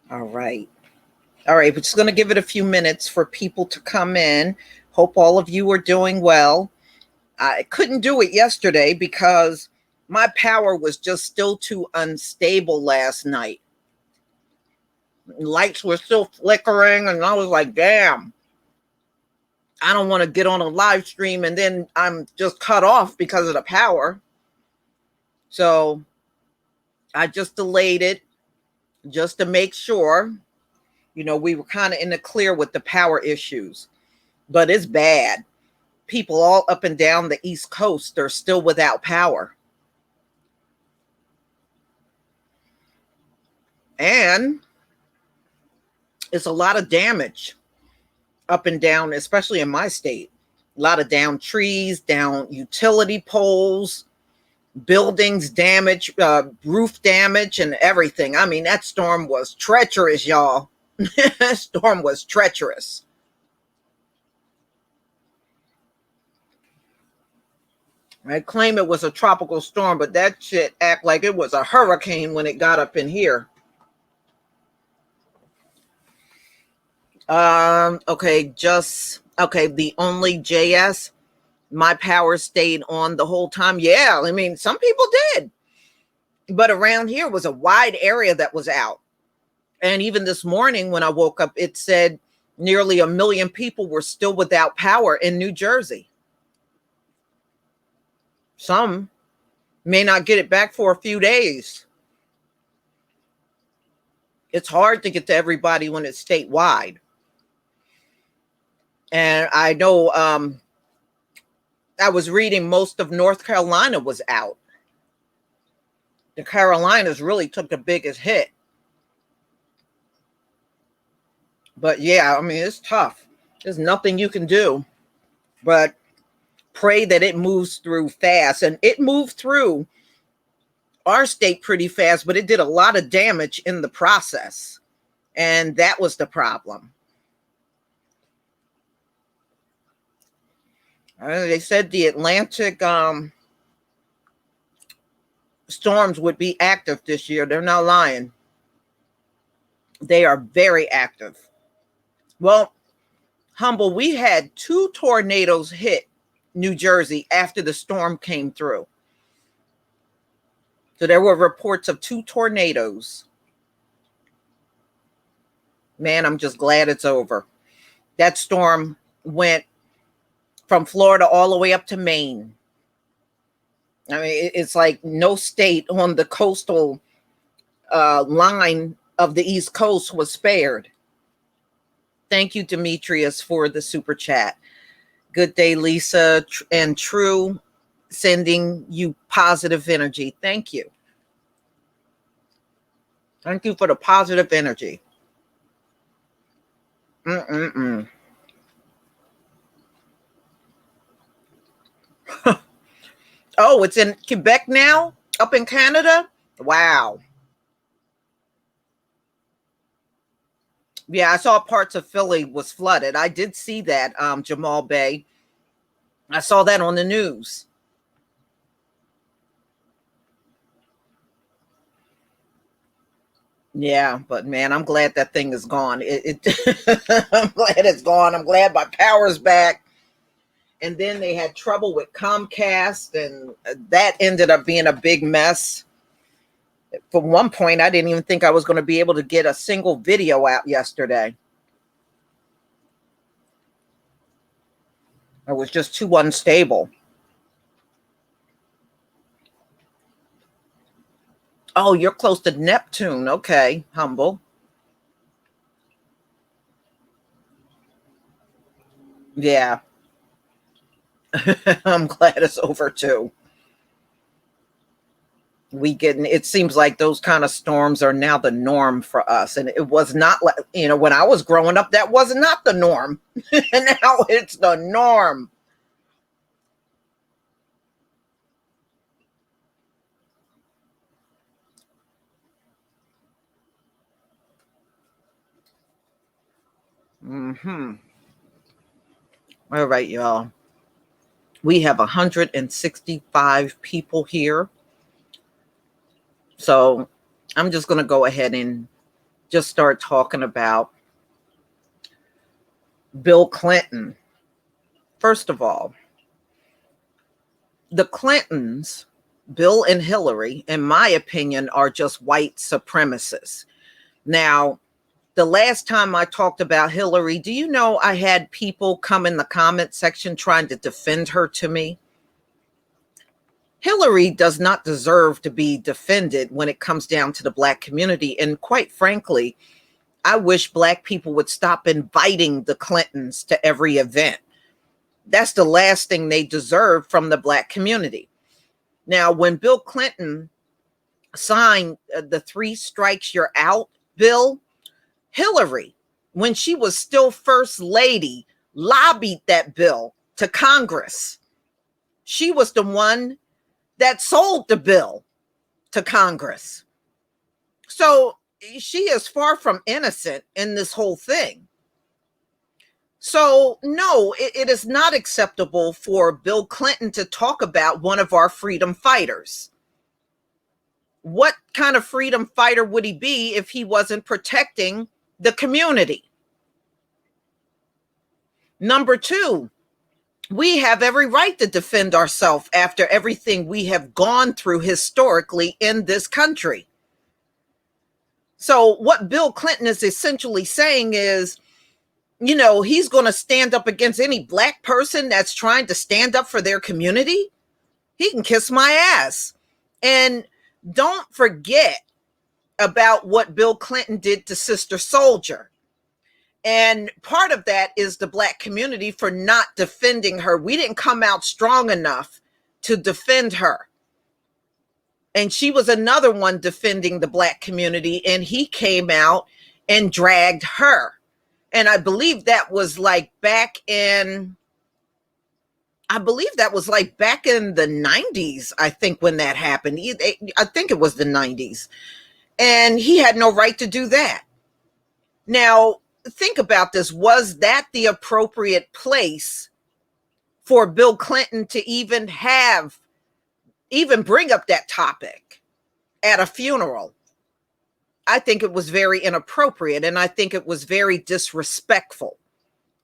All right. All right. We're just going to give it a few minutes for people to come in. Hope all of you are doing well. I couldn't do it yesterday because my power was just still too unstable last night. Lights were still flickering, and I was like, damn, I don't want to get on a live stream and then I'm just cut off because of the power. So I just delayed it just to make sure, we were kind of in the clear with the power issues. But it's bad. People all up and down the East Coast are still without power. And it's a lot of damage up and down, especially in my state. A lot of down trees, down utility poles, buildings damage, roof damage, and everything. I mean, that storm was treacherous, y'all. That storm was treacherous. I claim it was a tropical storm, but that shit act like it was a hurricane when it got up in here. Okay, the only JS, my power stayed on the whole time. Yeah, I mean, some people did. But around here was a wide area that was out. And even this morning when I woke up, it said nearly 1 million people were still without power in New Jersey. Some may not get it back for a few days. It's hard to get to everybody when it's statewide. And I know I was reading most of North Carolina was out. The Carolinas really took the biggest hit. But yeah, I mean, it's tough. There's nothing you can do but pray that it moves through fast. And it moved through our state pretty fast, but it did a lot of damage in the process. And that was the problem. They said the Atlantic storms would be active this year. They're not lying. They are very active. Well, Humble, we had 2 tornadoes hit New Jersey after the storm came through. So there were reports of 2 tornadoes. Man, I'm just glad it's over. That storm went from Florida all the way up to Maine. I mean, it's like no state on the coastal line of the East Coast was spared. Thank you, Demetrius, for the super chat. Good day, Lisa and True, sending you positive energy. Thank you. Thank you for the positive energy. Oh, it's in Quebec now? Up in Canada? Wow. Yeah, I saw parts of Philly was flooded. I did see that, Jamal Bay. I saw that on the news. Yeah, but man, I'm glad that thing is gone. I'm glad it's gone. I'm glad my power's back. And then they had trouble with Comcast, and that ended up being a big mess. For one point, I didn't even think I was going to be able to get a single video out yesterday. It was just too unstable. Oh, you're close to Neptune. Okay, Humble. Yeah. I'm glad it's over too. It seems like those kind of storms are now the norm for us. And it was not like, when I was growing up, that was not the norm. And now it's the norm. All right, y'all. We have 165 people here. So I'm just going to go ahead and just start talking about Bill Clinton. First of all, the Clintons, Bill and Hillary, in my opinion, are just white supremacists. Now, the last time I talked about Hillary, do you know I had people come in the comment section trying to defend her to me? Hillary does not deserve to be defended when it comes down to the Black community. And quite frankly, I wish Black people would stop inviting the Clintons to every event. That's the last thing they deserve from the Black community. Now, when Bill Clinton signed the 3 strikes you're out bill, Hillary, when she was still first lady, lobbied that bill to Congress. She was the one that sold the bill to Congress. So she is far from innocent in this whole thing. So no, it is not acceptable for Bill Clinton to talk about one of our freedom fighters. What kind of freedom fighter would he be if he wasn't protecting the community? Number 2, we have every right to defend ourselves after everything we have gone through historically in this country. So what Bill Clinton is essentially saying is, you know, he's going to stand up against any Black person that's trying to stand up for their community. He can kiss my ass. And don't forget about what Bill Clinton did to Sister Soldier. And part of that is the Black community for not defending her. We didn't come out strong enough to defend her. And she was another one defending the Black community, and he came out and dragged her. And I believe that was like back in the 90s, I think, when that happened. I think it was the 90s. And he had no right to do that. Now, think about this. Was that the appropriate place for Bill Clinton to even bring up that topic at a funeral? I think it was very inappropriate, and I think it was very disrespectful,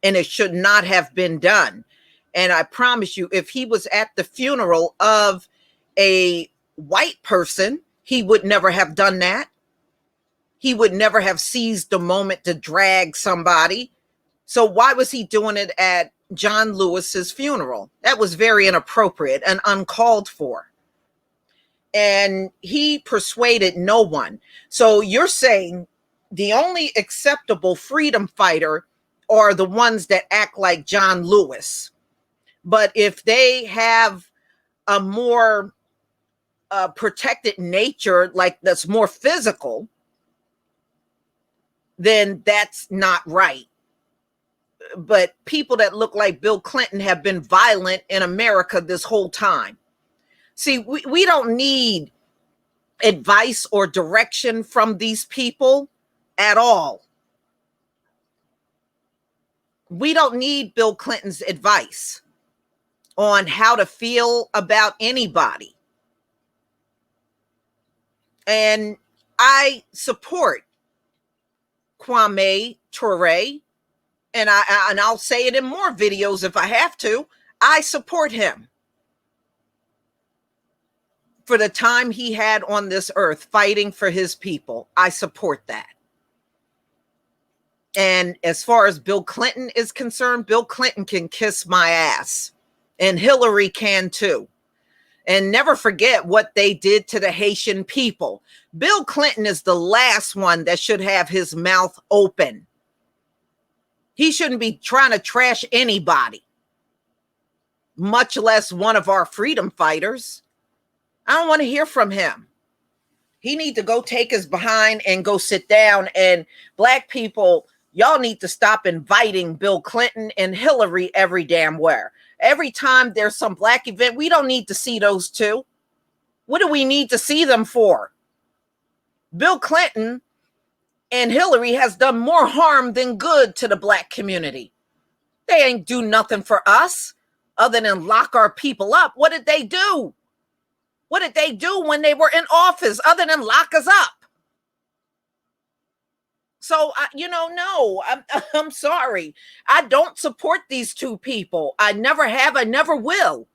and it should not have been done. And I promise you, if he was at the funeral of a white person, he would never have done that. He would never have seized the moment to drag somebody. So why was he doing it at John Lewis's funeral? That was very inappropriate and uncalled for. And he persuaded no one. So you're saying the only acceptable freedom fighter are the ones that act like John Lewis. But if they have a more protected nature, like that's more physical, then that's not right. But people that look like Bill Clinton have been violent in America this whole time. See, we don't need advice or direction from these people at all. We don't need Bill Clinton's advice on how to feel about anybody. And I support Kwame Ture, and I'll say it in more videos if I have to. I support him for the time he had on this earth fighting for his people. I support that. And as far as Bill Clinton is concerned, Bill Clinton can kiss my ass, and Hillary can too. And never forget what they did to the Haitian people. Bill Clinton is the last one that should have his mouth open. He shouldn't be trying to trash anybody, much less one of our freedom fighters. I don't want to hear from him. He need to go take his behind and go sit down. And Black people, y'all need to stop inviting Bill Clinton and Hillary every damn where. Every time there's some Black event, we don't need to see those two. What do we need to see them for? Bill Clinton and Hillary has done more harm than good to the Black community. They ain't do nothing for us other than lock our people up. What did they do? What did they do when they were in office other than lock us up? So, no, I'm sorry. I don't support these two people. I never have. I never will.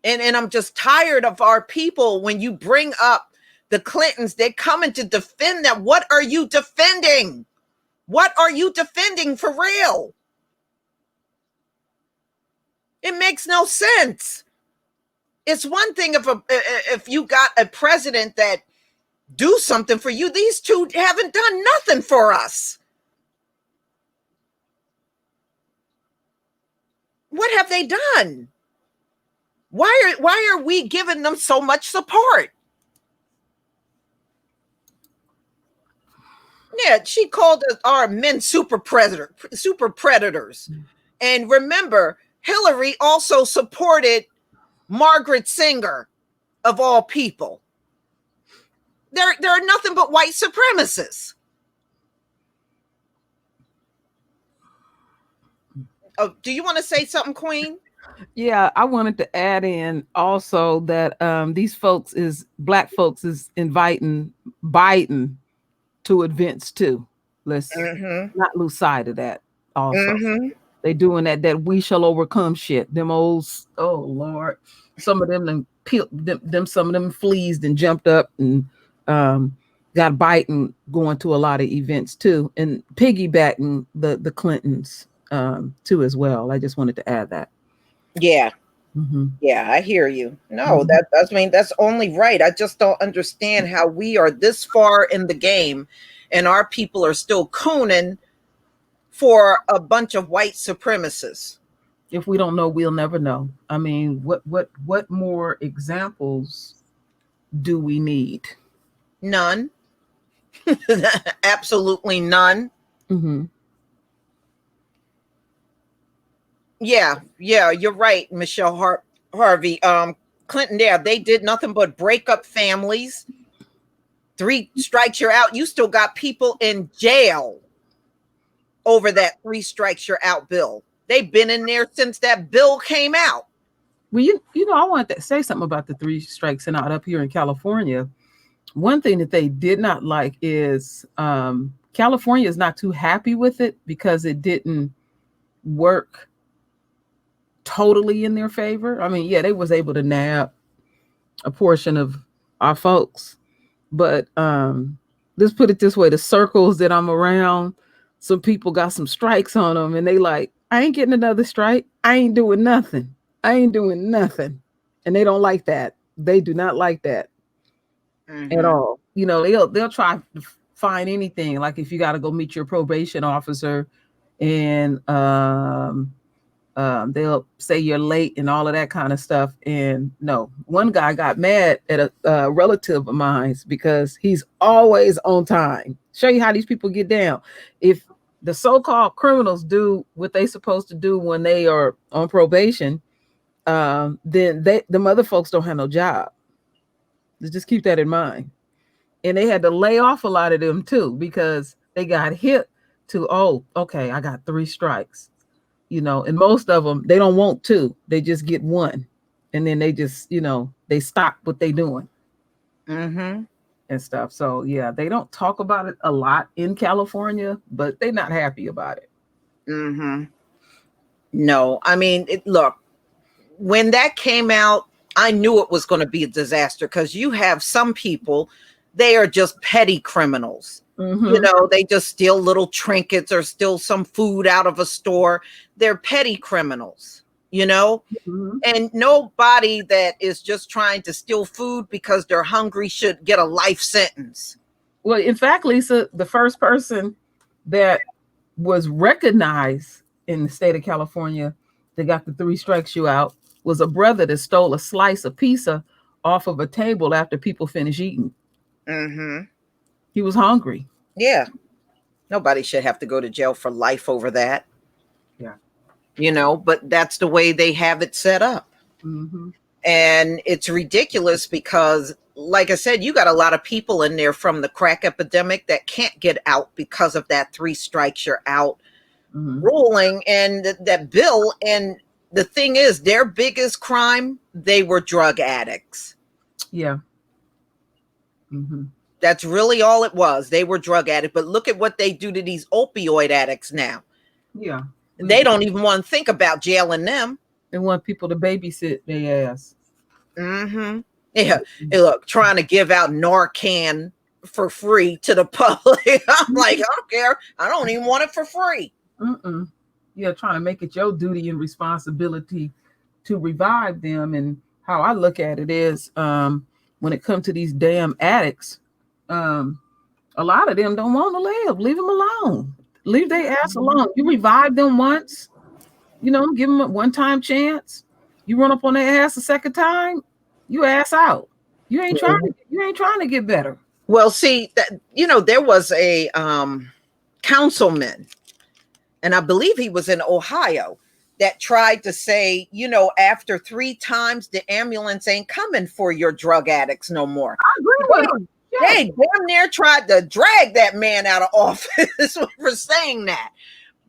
And I'm just tired of our people. When you bring up the Clintons, they're coming to defend them. What are you defending? What are you defending for real? It makes no sense. It's one thing if you got a president that do something for you. These two haven't done nothing for us. What have they done? Why are we giving them so much support? Yeah, she called our men super predators. And remember, Hillary also supported Margaret Sanger, of all people. There are nothing but white supremacists. Oh, do you want to say something, Queen? Yeah, I wanted to add in also that these black folks is inviting Biden to events too. Let's Mm-hmm. not lose sight of that. Also, Mm-hmm. they doing that we shall overcome shit. Them old, oh Lord, some of them some of them fleas and jumped up and got Biden going to a lot of events too, and piggybacking the Clintons too as well. I just wanted to add that. Yeah. Mm-hmm. Yeah, I hear you. No, Mm-hmm. that's only right. I just don't understand how we are this far in the game and our people are still cooning for a bunch of white supremacists. If we don't know, we'll never know. I mean, what more examples do we need? None. Absolutely none. Mm-hmm. Yeah, you're right, Michelle Harvey. Clinton, yeah, they did nothing but break up families. 3 strikes, you're out. You still got people in jail over that 3 strikes, you're out bill. They've been in there since that bill came out. Well, I wanted to say something about the 3 strikes and out up here in California. One thing that they did not like is California is not too happy with it because it didn't work totally in their favor. I mean, yeah, they was able to nab a portion of our folks, but let's put it this way: the circles that I'm around, some people got some strikes on them, and they like, I ain't getting another strike. I ain't doing nothing. I ain't doing nothing, and they don't like that. They do not like that at Mm-hmm. all. They'll try to find anything. Like if you got to go meet your probation officer, and they'll say you're late and all of that kind of stuff. And no, one guy got mad at a relative of mine because he's always on time. Show you how these people get down. If the so-called criminals do what they supposed to do when they are on probation, then the other folks don't have no job. Just keep that in mind. And they had to lay off a lot of them too because they got hit to, oh, okay, I got 3 strikes. And most of them, they don't want 2, they just get 1, and then they just they stop what they doing Mm-hmm. and stuff. So yeah, they don't talk about it a lot in California, but they're not happy about it. Mm-hmm. No, I mean, look, when that came out, I knew it was going to be a disaster because you have some people, they are just petty criminals. Mm-hmm. They just steal little trinkets or steal some food out of a store. They're petty criminals, Mm-hmm. and nobody that is just trying to steal food because they're hungry should get a life sentence. Well, in fact, Lisa, the first person that was recognized in the state of California that got the 3 strikes you out was a brother that stole a slice of pizza off of a table after people finished eating. Mm-hmm. He was hungry. Yeah. Nobody should have to go to jail for life over that. Yeah. But that's the way they have it set up. Mm-hmm. And it's ridiculous because, like I said, you got a lot of people in there from the crack epidemic that can't get out because of that 3 strikes, you're out ruling and that bill. And the thing is, their biggest crime, they were drug addicts. Yeah. Mm-hmm. That's really all it was. They were drug addicts. But look at what they do to these opioid addicts now. Yeah. They don't even want to think about jailing them. They want people to babysit their ass. Mm-hmm. Yeah. Hey, look, trying to give out Narcan for free to the public. I'm like, I don't care. I don't even want it for free. Mm-mm. Yeah, trying to make it your duty and responsibility to revive them. And how I look at it is, when it comes to these damn addicts, a lot of them don't want to live. Leave them alone. Leave their ass alone. You revive them once, give them a one-time chance. You run up on their ass a second time, you ass out. You ain't trying to get better. Well, see, that there was a councilman, and I believe he was in Ohio, that tried to say, after 3 times, the ambulance ain't coming for your drug addicts no more. I agree with him. Yes. They damn near tried to drag that man out of office for saying that.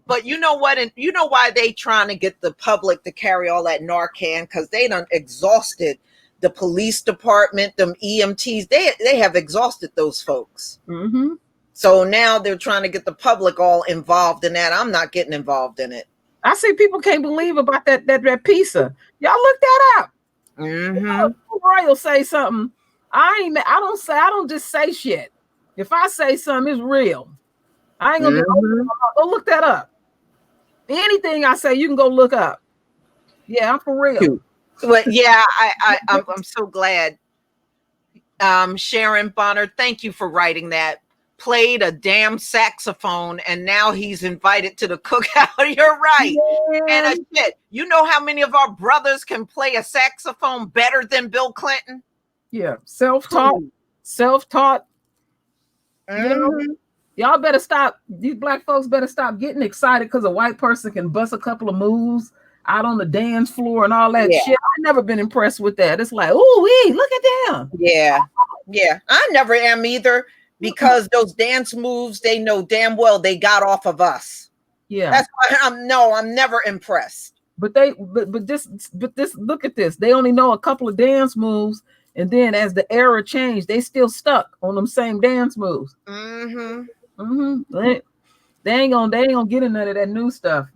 But you know what? And you know why they trying to get the public to carry all that Narcan? Because they done exhausted the police department, them EMTs. They have exhausted those folks. Mm-hmm. So now they're trying to get the public all involved in that. I'm not getting involved in it. I see people can't believe about that pizza. Y'all look that up. Mm-hmm. Roy will say something. I don't just say shit. If I say something, it's real. I ain't gonna go look that up. Anything I say, you can go look up. Yeah, I'm for real. Well, yeah, I'm so glad. Sharon Bonner, thank you for writing that. Played a damn saxophone, and now he's invited to the cookout. You're right. Yeah. And shit, you know how many of our brothers can play a saxophone better than Bill Clinton? Yeah, self-taught. Mm-hmm. Y'all better stop. These black folks better stop getting excited because a white person can bust a couple of moves out on the dance floor and all that shit. I've never been impressed with that. It's like, ooh, look at them. Yeah. I never am either, because those dance moves, they know damn well they got off of us. Yeah. That's why I'm never impressed. But this look at this. They only know a couple of dance moves, and then as the era changed, they still stuck on them same dance moves. Mm-hmm. Mm-hmm. They ain't gonna get in none of that new stuff.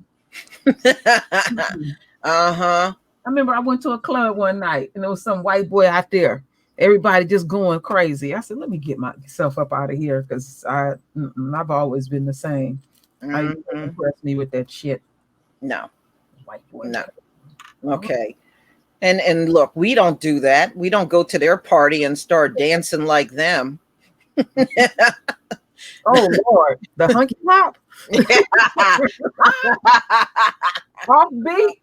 Uh-huh. I remember I went to a club one night and there was some white boy out there. Everybody just going crazy. I said, let me get myself up out of here, because I've always been the same. Mm-hmm. I didn't impress me with that shit. No. White boy. No. Okay. And look, we don't do that. We don't go to their party and start dancing like them. Oh Lord, the hunky hop. Offbeat.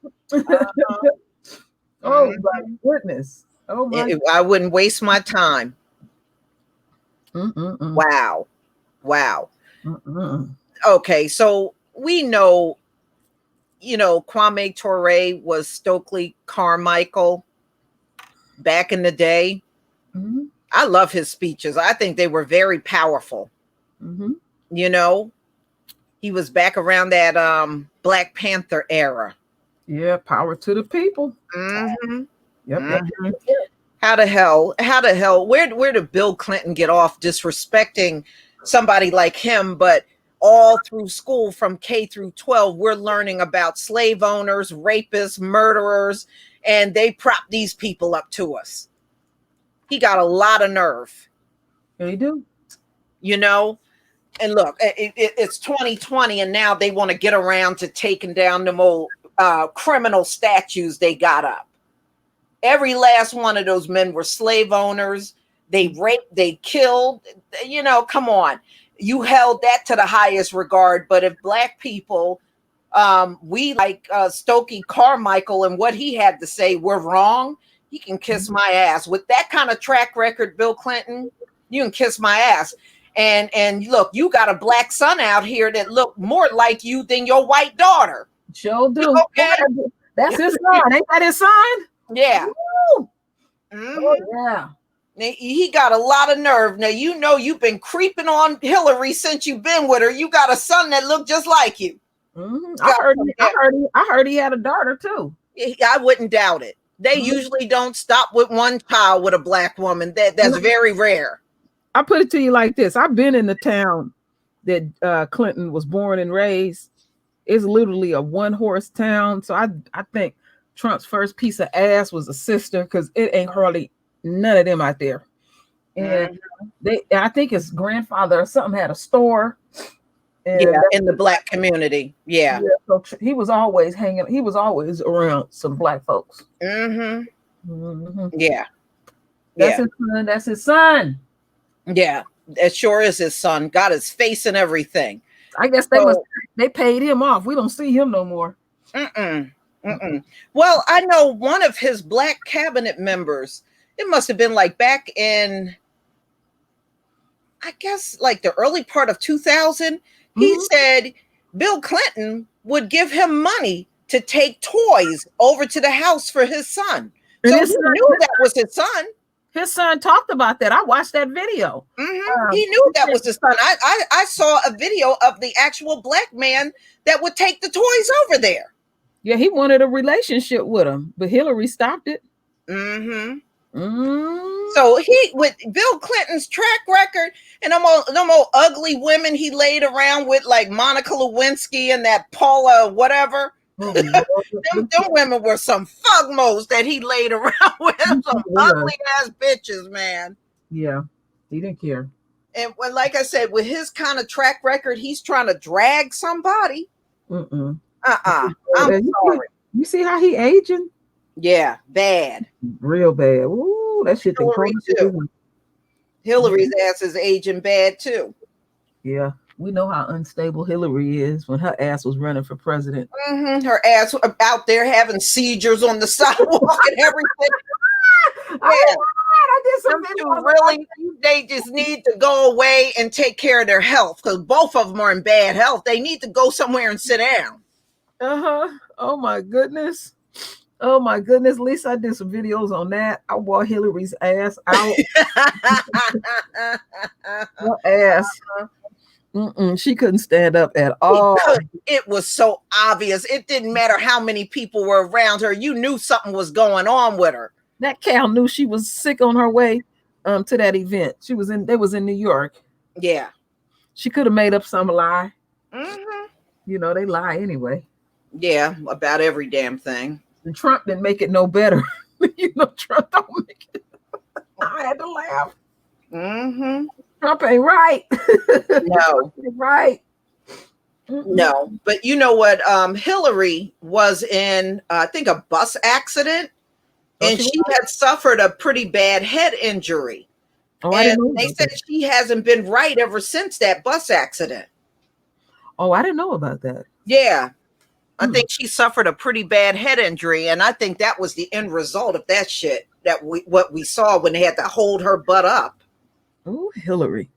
Oh my goodness. Oh my. I wouldn't waste my time. Wow. Okay, so we know, Kwame Ture was Stokely Carmichael back in the day. Mm-hmm. I love his speeches. I think they were very powerful. Mm-hmm. He was back around that Black Panther era. Yeah, power to the people. Mm-hmm. Yep. Mm-hmm. How the hell? Where did Bill Clinton get off disrespecting somebody like him? But all through school, from K through 12, we're learning about slave owners, rapists, murderers, and they prop these people up to us. He got a lot of nerve. They do. And look, it's 2020, and now they want to get around to taking down them old criminal statues they got up. Every last one of those men were slave owners. They raped, they killed. Come on. You held that to the highest regard. But if Black people, we like Stokely Carmichael and what he had to say, we're wrong, he can kiss my ass. With that kind of track record, Bill Clinton, you can kiss my ass. And look, you got a Black son out here that look more like you than your white daughter. Sure do. Okay. That's his son. Ain't that his son? Yeah. Mm-hmm. Oh, yeah. He got a lot of nerve. Now, you've been creeping on Hillary since you've been with her. You got a son that looked just like you. Mm-hmm. I heard he had a daughter too. I wouldn't doubt it. They usually don't stop with one child with a Black woman. That's very rare. I put it to you like this. I've been in the town that Clinton was born and raised. It's literally a one-horse town. So I think Trump's first piece of ass was a sister, because it ain't hardly none of them out there. And I think his grandfather or something had a store. And Yeah, in the black community. Yeah. so he was always around some black folks. Yeah. That's his son. That's his son. Yeah, it sure is his son. Got his face and everything. I guess they paid him off. We don't see him no more. Well, I know one of his black cabinet members, it must have been like back in, I guess, like the early part of 2000, he said Bill Clinton would give him money to take toys over to the house for his son. So he knew that was his son. His son talked about that. I watched that video. He knew that was his son. I saw a video of the actual black man that would take the toys over there. Yeah, he wanted a relationship with him, but Hillary stopped it. So he, with Bill Clinton's track record and them old ugly women he laid around with, like Monica Lewinsky and that Paula whatever. them women were some fugmos that he laid around with. Some ugly ass bitches, man. Yeah, he didn't care. And when, like I said, with his kind of track record, he's trying to drag somebody. I'm sorry. You see how he aging? Yeah, bad. Real bad. Ooh, that shit. Hillary's ass is aging bad too. Yeah, we know how unstable Hillary is when her ass was running for president. Her ass out there having seizures on the sidewalk and everything. I did some really, they just need to go away and take care of their health, because both of them are in bad health. They need to go somewhere and sit down. Oh my goodness. Oh my goodness. Lisa, I did some videos on that. I wore Hillary's ass out. Her ass. She couldn't stand up at all. It was so obvious. It didn't matter how many people were around her. You knew something was going on with her. That cow knew she was sick on her way to that event. They was in New York. Yeah. She could have made up some lie. You know, they lie anyway. Yeah, about every damn thing. And Trump didn't make it no better. You know, Trump don't make it. I had to laugh. Trump ain't right. No. Right. No. But you know what? Hillary was in, I think, a bus accident. And she had suffered a pretty bad head injury. And they said she hasn't been right ever since that bus accident. Oh, I didn't know about that. Yeah. I think she suffered a pretty bad head injury, and I think that was the end result of that shit, what we saw when they had to hold her butt up. Oh, Hillary.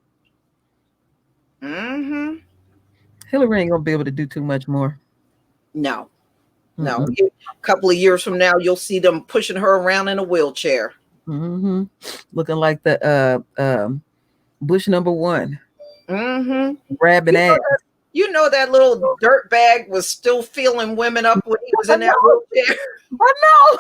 Hillary ain't gonna be able to do too much more. No. A couple of years from now, you'll see them pushing her around in a wheelchair. Looking like the Bush #1. Grabbing ass. You know that little dirt bag was still feeling women up when he was in that wheelchair. I know.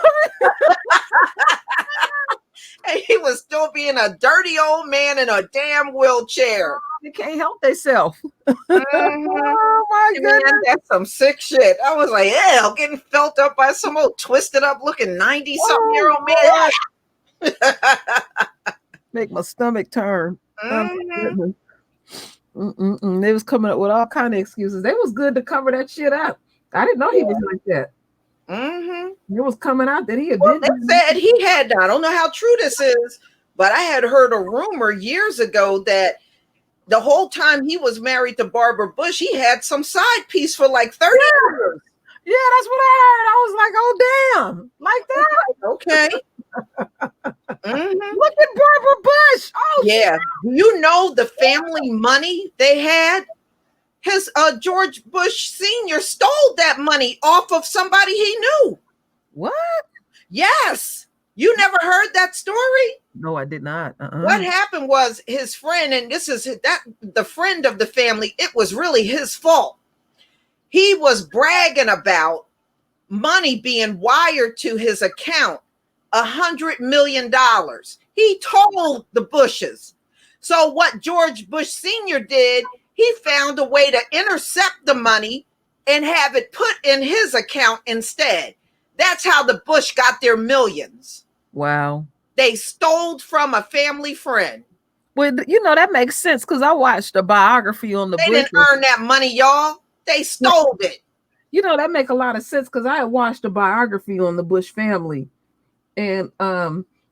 And he was still being a dirty old man in a damn wheelchair. They can't help themselves. Oh my goodness, that's some sick shit. I was like, yeah, getting felt up by some old twisted up looking 90-something-year-old man. Make my stomach turn. They was coming up with all kind of excuses. They was good to cover that shit up. I didn't know he was like that. It was coming out that he had they said he had, I don't know how true this is, but I had heard a rumor years ago that the whole time he was married to Barbara Bush, he had some side piece for like 30 years. Yeah, that's what I heard. I was like, oh damn, like that. Okay. Look at Barbara Bush. Oh yeah. Shit. You know the family money they had? His George Bush Sr. stole that money off of somebody he knew. What? Yes. You never heard that story? No, I did not. What happened was his friend, and this is the friend of the family, it was really his fault. He was bragging about money being wired to his account, $100 million. He told the Bushes. So what George Bush Sr. did, he found a way to intercept the money and have it put in his account instead. That's how the Bush got their millions. Wow. They stole from a family friend. Well, that makes sense because I watched a biography on the They Bushes. didn't earn that money, y'all. They stole it. That make a lot of sense because I watched a biography on the Bush family, and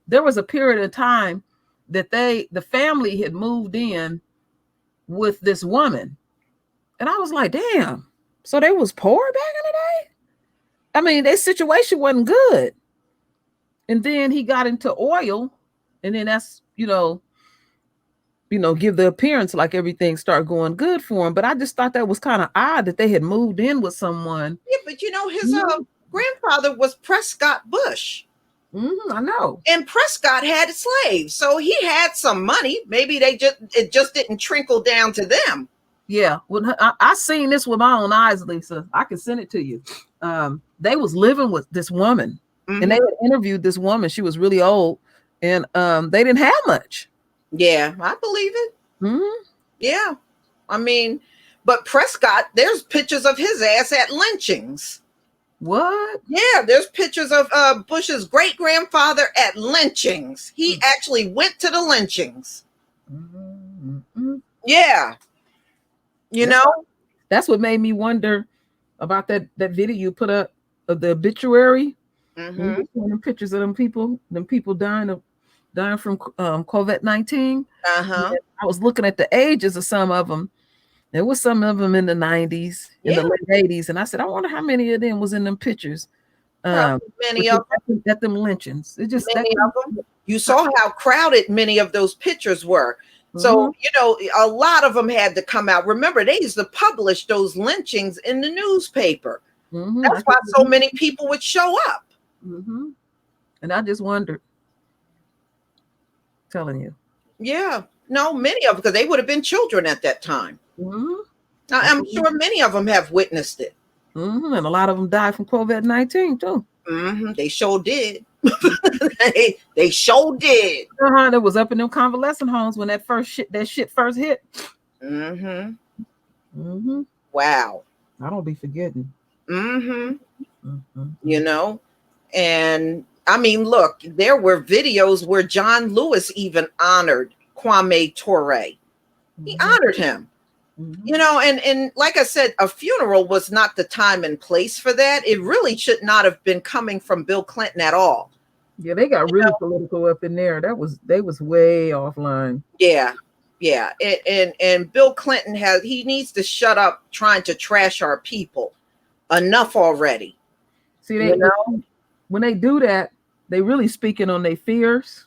there was a period of time that the family had moved in with this woman, and I was like, damn, so they was poor back in the day. I mean, their situation wasn't good, and then he got into oil, and then that's give the appearance like everything started going good for him. But I just thought that was kind of odd that they had moved in with someone. Yeah, but his grandfather was Prescott Bush. Mm-hmm, I know. And Prescott had slaves, so he had some money. Maybe it just didn't trickle down to them. Yeah, well, I seen this with my own eyes, Lisa. I can send it to you. They was living with this woman, and they had interviewed this woman. She was really old, and they didn't have much. Yeah, I believe it. Mm-hmm. Yeah, I mean, but Prescott, there's pictures of his ass at lynchings. What? Yeah, there's pictures of Bush's great-grandfather at lynchings. He actually went to the lynchings. Mm-hmm. Yeah. That's what made me wonder about that video you put up of the obituary. Mm-hmm. Pictures of them people dying from COVID-19. Uh-huh. I was looking at the ages of some of them. There was some of them in the 90s, in the late 80s, and I said, I wonder how many of them was in them pictures. Many of them at them lynchings. It just many of them. You saw how crowded many of those pictures were. So, a lot of them had to come out. Remember, they used to publish those lynchings in the newspaper. Mm-hmm. That's why so many people would show up. Mm-hmm. And I just wondered, telling you. Yeah. No, many of them, because they would have been children at that time. Mm-hmm. I'm sure many of them have witnessed it. Mm-hmm. And a lot of them died from COVID-19 too. Mm-hmm. They sure did. they sure did. That was up in them convalescent homes when that shit first hit. Mm-hmm. Mm-hmm. Wow. I don't be forgetting. Mm-hmm. Mm-hmm. And I mean, look, there were videos where John Lewis even honored Kwame Ture. He honored him. And like I said, a funeral was not the time and place for that. It really should not have been coming from Bill Clinton at all. Yeah, they got really political up in there. They was way offline. Yeah. Yeah. And Bill Clinton he needs to shut up trying to trash our people. Enough already. See, when they do that, they really speaking on their fears.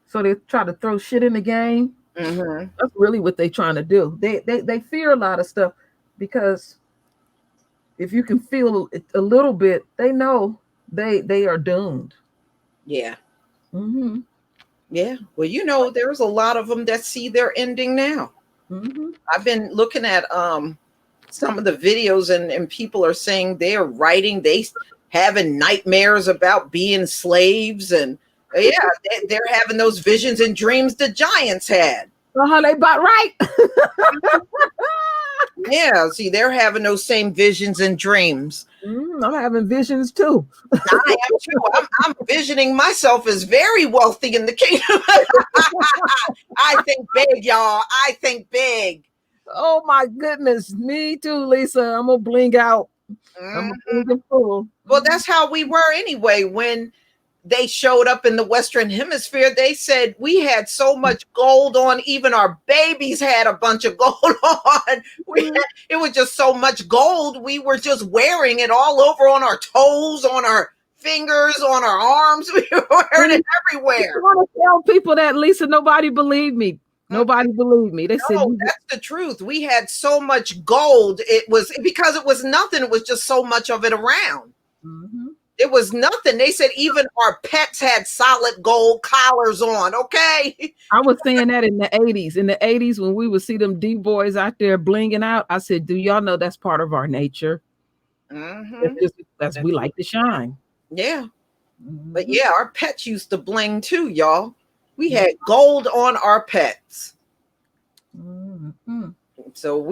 So they try to throw shit in the game. Mm-hmm. That's really what they're trying to do. They fear a lot of stuff because if you can feel a little bit, they know they are doomed. Yeah. Mm-hmm. Yeah. Well, there's a lot of them that see their ending now. Mm-hmm. I've been looking at some of the videos and people are saying they having nightmares about being slaves and they're having those visions and dreams the giants had. They about right. Yeah, see, they're having those same visions and dreams. I'm having visions too. I am too. I'm visioning myself as very wealthy in the kingdom. I think big, y'all. I think big. Oh my goodness, me too, Lisa. I'm gonna bling out. I'm gonna bling full. Well, that's how we were anyway. When they showed up in the Western Hemisphere, they said we had so much gold on, even our babies had a bunch of gold on. It was just so much gold. We were just wearing it all over on our toes, on our fingers, on our arms. We were wearing it everywhere. I want to tell people that, Lisa, nobody believed me. Nobody believed me. They said that's the truth. We had so much gold. It was because it was nothing. It was just so much of it around. Mm-hmm. It was nothing. They said even our pets had solid gold collars on. Okay. I was saying that in the 80s. In the 80s, when we would see them D boys out there blinging out, I said, do y'all know that's part of our nature? Mm-hmm. That's we like to shine. Yeah. But yeah, our pets used to bling too, y'all. We had gold on our pets. Mm-hmm. So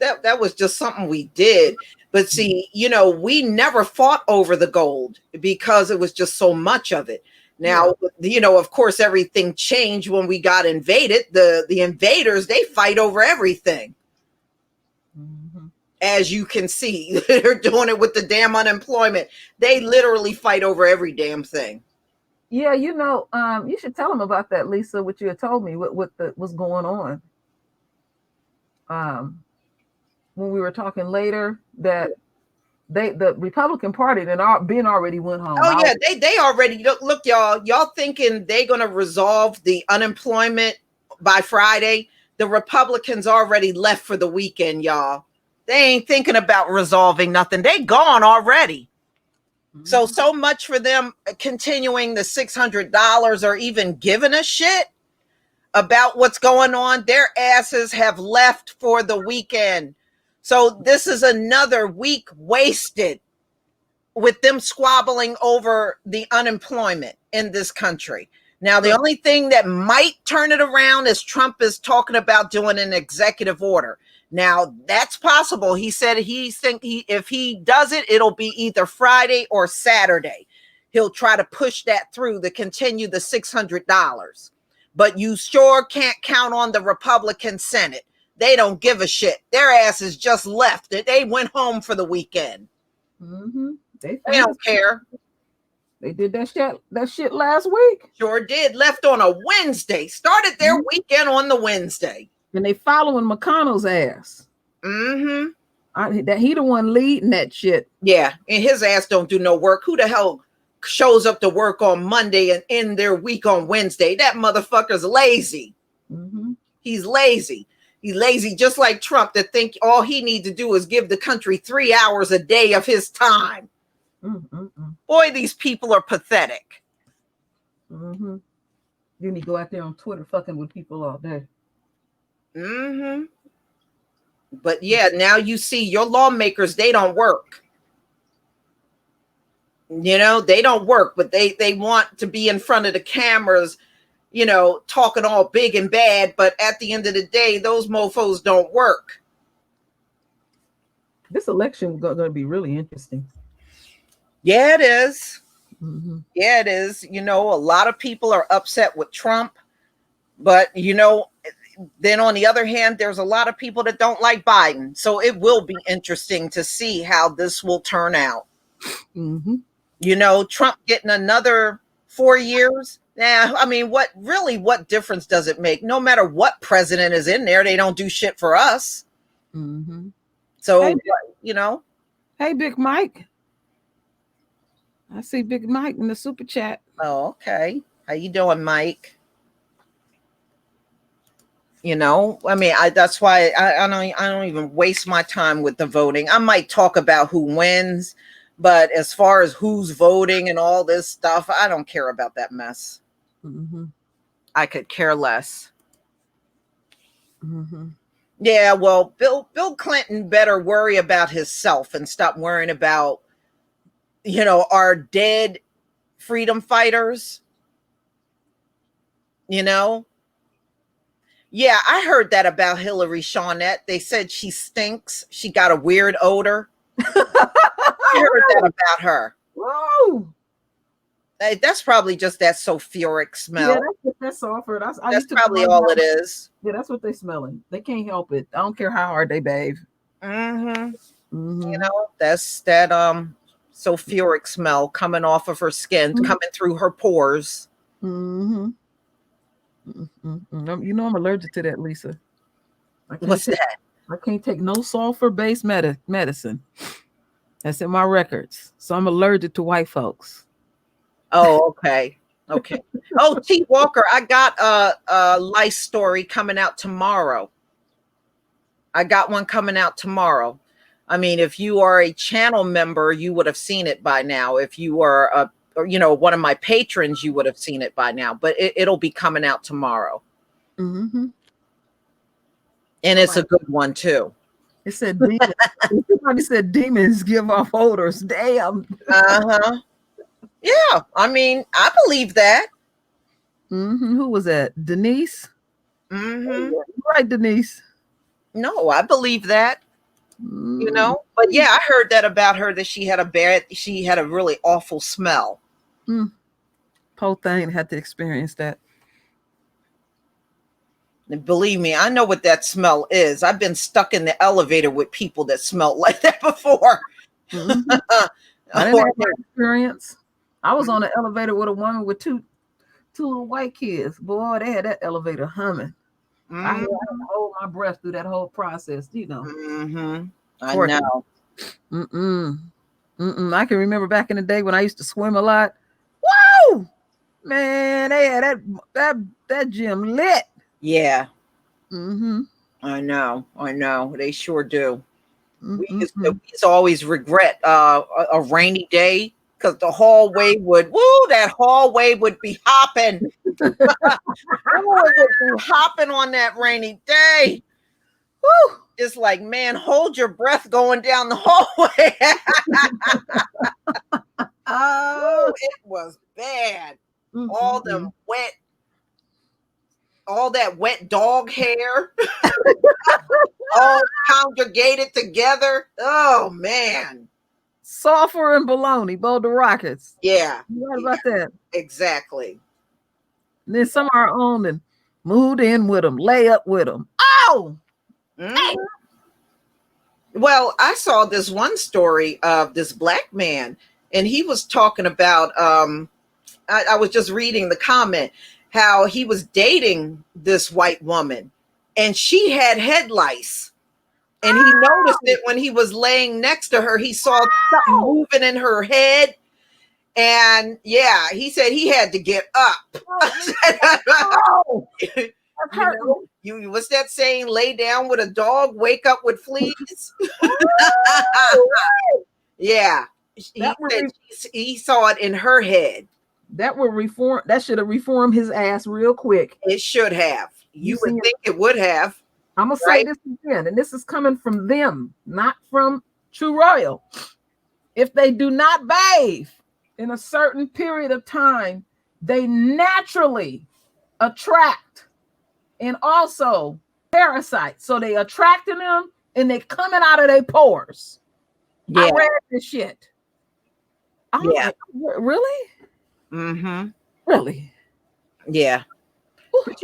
that was just something we did. But see, we never fought over the gold because it was just so much of it. Now, of course, everything changed when we got invaded. The invaders, they fight over everything. Mm-hmm. As you can see, they're doing it with the damn unemployment. They literally fight over every damn thing. Yeah, you should tell them about that, Lisa. What you had told me, what's going on. When we were talking later, that the Republican Party Ben already went home. Oh yeah, they already look, y'all thinking they gonna resolve the unemployment by Friday? The Republicans already left for the weekend, y'all. They ain't thinking about resolving nothing. They gone already. Mm-hmm. So much for them continuing the $600 or even giving a shit about what's going on. Their asses have left for the weekend. So this is another week wasted with them squabbling over the unemployment in this country. Now, the only thing that might turn it around is Trump is talking about doing an executive order. Now, that's possible. He said if he does it, it'll be either Friday or Saturday. He'll try to push that through to continue the $600. But you sure can't count on the Republican Senate. They don't give a shit. Their asses just left. They went home for the weekend. Mm-hmm. They don't care. They did that shit last week. Sure did. Left on a Wednesday. Started their weekend on the Wednesday. And they following McConnell's ass. Mm-hmm. That he the one leading that shit. Yeah, and his ass don't do no work. Who the hell shows up to work on Monday and end their week on Wednesday? That motherfucker's lazy. Mm-hmm. He's lazy. He's lazy just like Trump, that think all he needs to do is give the country 3 hours a day of his time. Boy, these people are pathetic. Mm-hmm. Then he go out there on Twitter fucking with people all day. Mm-hmm. But yeah, now you see your lawmakers, they don't work. They don't work, but they want to be in front of the cameras, talking all big and bad. But at the end of the day, those mofos don't work. This election is going to be really interesting. Yeah, it is. Mm-hmm. Yeah, it is. A lot of people are upset with Trump, but then on the other hand, there's a lot of people that don't like Biden. So it will be interesting to see how this will turn out. Mm-hmm. Trump getting another 4 years. Yeah, I mean, what difference does it make? No matter what president is in there, they don't do shit for us. Mm-hmm. So, Hey, Big Mike. I see Big Mike in the super chat. Oh, okay. How you doing, Mike? I mean, that's why I don't even waste my time with the voting. I might talk about who wins, but as far as who's voting and all this stuff, I don't care about that mess. Mm-hmm. I could care less. Mm-hmm. Yeah, well, Bill Clinton better worry about himself and stop worrying about, our dead freedom fighters. Yeah, I heard that about Hillary Shawnette. They said she stinks. She got a weird odor. I heard that about her. Whoa. That's probably just that sulfuric smell. Yeah, that's sulfur. That's probably all it is. Yeah, that's what they're smelling. They can't help it. I don't care how hard they bathe. Mm-hmm. Mm-hmm. That's that sulfuric smell coming off of her skin, coming through her pores. Mm-hmm. I'm allergic to that, Lisa. What's that? I can't take no sulfur-based medicine. That's in my records. So I'm allergic to white folks. Oh, okay. Okay. Oh, T. Walker, I got a lice story coming out tomorrow. I got one coming out tomorrow. I mean, if you are a channel member, you would have seen it by now. If you are one of my patrons, you would have seen it by now. But it'll be coming out tomorrow. Mm-hmm. And it's a good one too. It said demons. Somebody said demons give off odors. Damn. Uh-huh. Yeah, I mean, I believe that. Who was that? Denise? Mm-hmm. Right, Denise. No, I believe that. Mm. But yeah, I heard that about her, that she had a really awful smell. Mm. Poor thing had to experience that. And believe me, I know what that smell is. I've been stuck in the elevator with people that smelled like that before. Mhm. I didn't have that experience. I was on the elevator with a woman with two little white kids. Boy, they had that elevator humming. I had to hold my breath through that whole process, Mm-hmm. I Poor thing. know. I can remember back in the day when I used to swim a lot. Woo! Man, they had that gym lit. Yeah. Mm-hmm. I know. They sure do. We used to always regret a rainy day, because the hallway that hallway would be hopping. Oh, it would be hopping on that rainy day. Woo! Just like, man, hold your breath going down the hallway. Oh, it was bad. All the wet, all that wet dog hair, all congregated together. Oh man. Sulfur and bologna, both the Rockets. Yeah. You right about that. Exactly. And then some of our own and moved in with them, lay up with them. Oh, Hey. Well, I saw this one story of this black man, and he was talking about I was just reading the comment, how he was dating this white woman and she had head lice. And he noticed it when he was laying next to her. He saw something moving in her head. And yeah, he said he had to get up. What's that saying? Lay down with a dog, wake up with fleas. Yeah. He saw it in her head. That would reform. That should have reformed his ass real quick. It should have. You would think it would have. I'm gonna say this again, and this is coming from them, not from True Royal. If they do not bathe in a certain period of time, they naturally attract and also parasites. So they attracting them and they coming out of their pores. Yeah. I read this shit. I'm like, really? Mm-hmm. Really? Yeah. But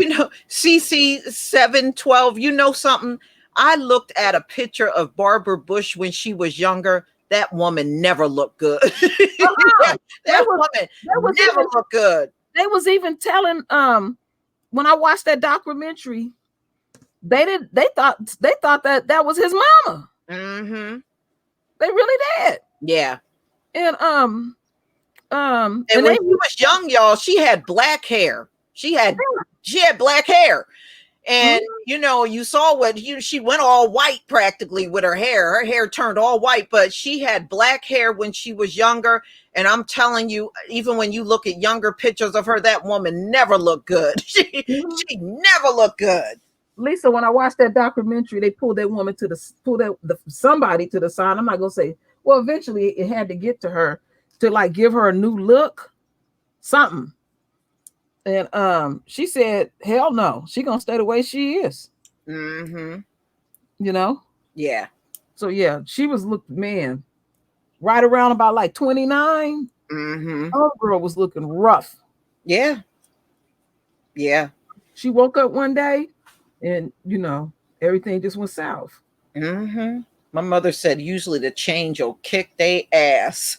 CC 712, you know something? I looked at a picture of Barbara Bush when she was younger. That woman never looked good. That woman never looked good. They was even telling when I watched that documentary, they thought that was his mama. Mm-hmm. They really did. Yeah. And when she was young, y'all, she had black hair. She had black hair. And you saw she went all white practically with her hair. Her hair turned all white, but she had black hair when she was younger. And I'm telling you, even when you look at younger pictures of her, that woman never looked good. She never looked good. Lisa, when I watched that documentary, they pulled that woman somebody to the side. I'm not gonna say. Well, eventually it had to get to her to like give her a new look, something. And she said, hell no, she gonna stay the way she is. Mm-hmm. Yeah. So yeah, she was right around about like 29. Mm-hmm. Her girl was looking rough. Yeah. Yeah. She woke up one day and everything just went south. Mm-hmm. My mother said usually the change will kick their ass.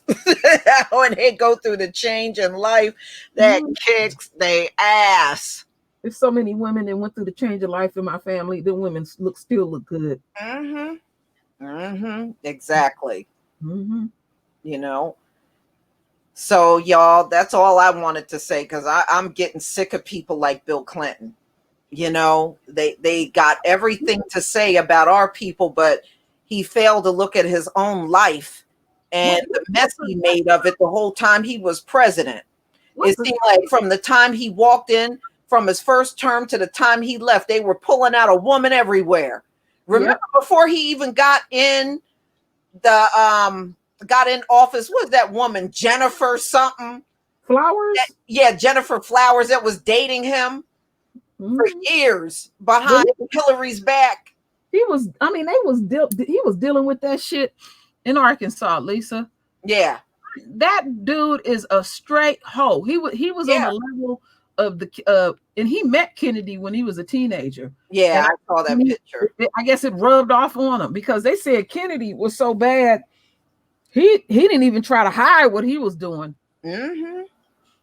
When they go through the change in life, that kicks their ass. There's so many women that went through the change of life in my family. The women still look good. Mm-hmm. Mm-hmm. Exactly. Mm-hmm. So y'all, that's all I wanted to say, because I'm getting sick of people like Bill Clinton. They got everything to say about our people, but he failed to look at his own life and the mess he made of it the whole time he was president. It seemed like from the time he walked in, from his first term to the time he left, they were pulling out a woman everywhere. Remember, before he even got in office, was that woman Jennifer something? Flowers. Yeah, Jennifer Flowers that was dating him for years behind Hillary's back. He was. I mean, he was dealing with that shit in Arkansas, Lisa. Yeah. That dude is a straight hoe. He was on the level of the and he met Kennedy when he was a teenager. Yeah, and I saw that picture. I guess it rubbed off on him because they said Kennedy was so bad. He didn't even try to hide what he was doing. Mm-hmm.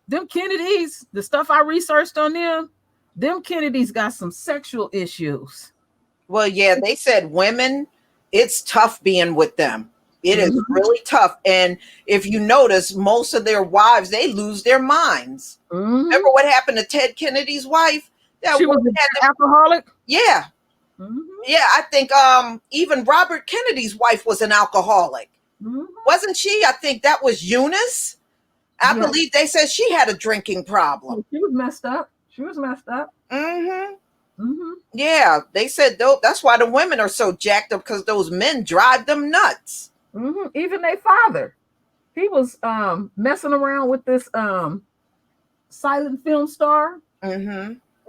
Them Kennedys, the stuff I researched on them Kennedys got some sexual issues. Well, yeah, they said women, it's tough being with them. It is really tough. And if you notice, most of their wives, they lose their minds. Remember what happened to Ted Kennedy's wife? She was an alcoholic? Yeah. Yeah, I think even Robert Kennedy's wife was an alcoholic. Wasn't she? I think that was Eunice. I believe they said she had a drinking problem. She was messed up. Yeah, they said that's why the women are so jacked up, because those men drive them nuts. Even their father, he was messing around with this silent film star.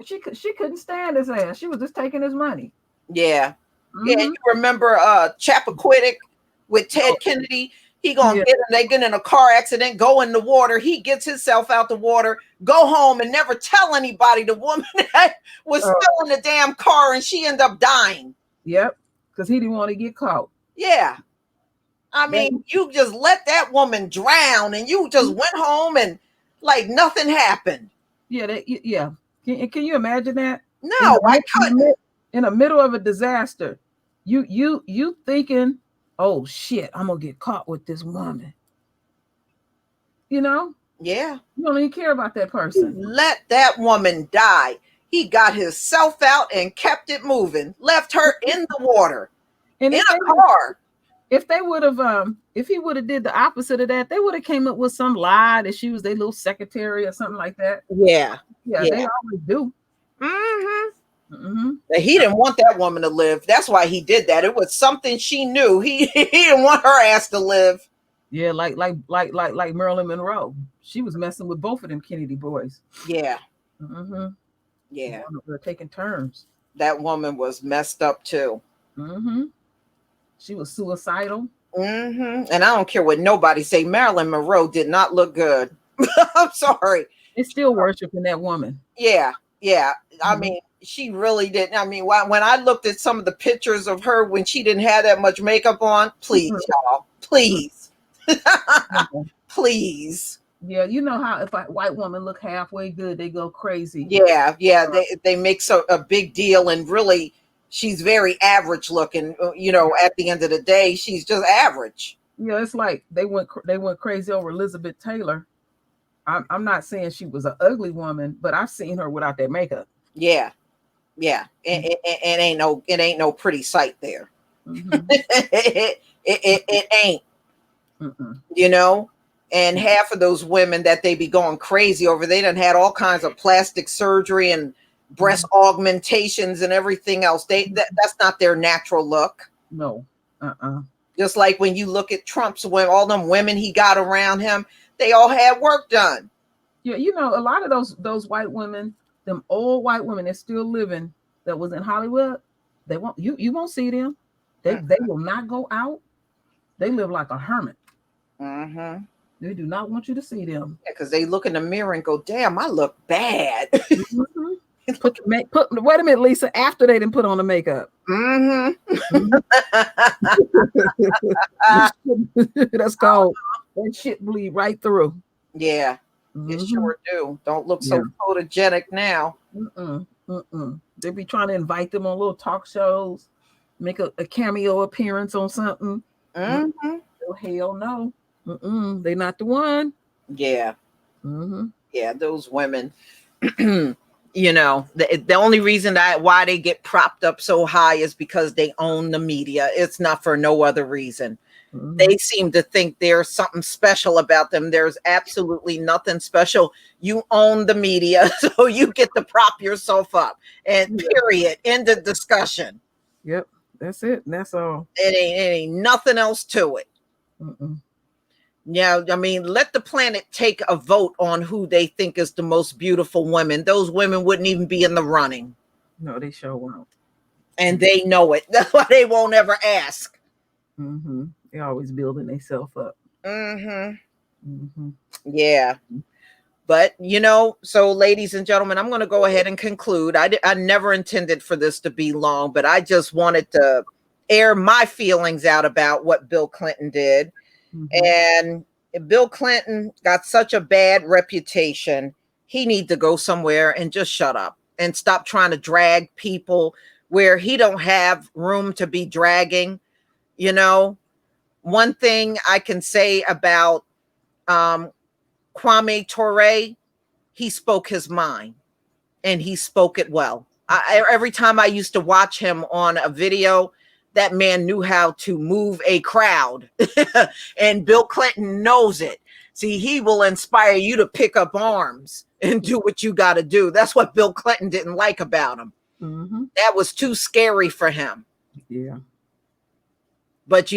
She couldn't stand his ass. She was just taking his money. Yeah. Yeah, you remember Chappaquiddick with Ted Kennedy? He gonna they get in a car accident, go in the water. He gets himself out the water, go home, and never tell anybody. The woman that was still in the damn car, and she ended up dying. Yep, because he didn't want to get caught. Yeah, I mean, you just let that woman drown, and you just went home and like nothing happened. Yeah, yeah. Can you imagine that? No, I couldn't. In the middle of a disaster, you thinking, oh shit, I'm gonna get caught with this woman. You know? Yeah. You don't even care about that person. Let that woman die. He got himself out and kept it moving. Left her in the water. And in a car. If they would have if he would have did the opposite of that, they would have came up with some lie that she was their little secretary or something like that. Yeah. Yeah. They always do. He didn't want that woman to live. That's why he did that. It was something she knew. He didn't want her ass to live. Yeah, like Marilyn Monroe. She was messing with both of them Kennedy boys. Yeah. Yeah. They're taking turns. That woman was messed up too. She was suicidal. And I don't care what nobody say. Marilyn Monroe did not look good. I'm sorry. They're still worshiping that woman. Yeah. Yeah. I mean, she really didn't. I mean, when I looked at some of the pictures of her when she didn't have that much makeup on, please, y'all, please, please. Yeah, you know how if a white woman look halfway good, they go crazy. Yeah, yeah, they make a big deal, and really, she's very average looking. You know, at the end of the day, she's just average. Yeah, it's like they went crazy over Elizabeth Taylor. I'm not saying she was an ugly woman, but I've seen her without that makeup. Yeah. Yeah, it ain't no pretty sight there. it ain't. You know, and half of those women that they be going crazy over, they done had all kinds of plastic surgery and breast augmentations and everything else. That's not their natural look. No. Just like when you look at Trump's women, all them women he got around him, they all had work done. Yeah, you know, a lot of those white women, them old white women that's still living, that was in Hollywood, they won't you won't see them. They will not go out. They live like a hermit. They do not want you to see them. Yeah, because they look in the mirror and go, damn, I look bad. Wait a minute, Lisa, after they didn't put on the makeup. That's called that shit bleed right through. Yeah. You sure do. Don't look so photogenic now. They be trying to invite them on little talk shows, make a cameo appearance on something. Oh, hell no. They not the one. Yeah. Yeah, those women, you know, the only reason why they get propped up so high is because they own the media. It's not for no other reason. They seem to think there's something special about them. There's absolutely nothing special. You own the media, so you get to prop yourself up. And period. End of discussion. Yep, that's it. That's all. It ain't nothing else to it. Yeah, I mean, let the planet take a vote on who they think is the most beautiful women. Those women wouldn't even be in the running. No, they sure won't. And they know it. That's why they won't ever ask. Mm-hmm. They're always building themselves up. Mm-hmm. Mm-hmm. Yeah. But, so ladies and gentlemen, I'm going to go ahead and conclude. I never intended for this to be long, but I just wanted to air my feelings out about what Bill Clinton did. Mm-hmm. And Bill Clinton got such a bad reputation. He need to go somewhere and just shut up and stop trying to drag people where he don't have room to be dragging. One thing I can say about Kwame Ture, he spoke his mind and he spoke it well. Every time I used to watch him on a video, that man knew how to move a crowd. And Bill Clinton knows it. See, he will inspire you to pick up arms and do what you got to do. That's what Bill Clinton didn't like about him. Mm-hmm. That was too scary for him. Yeah. But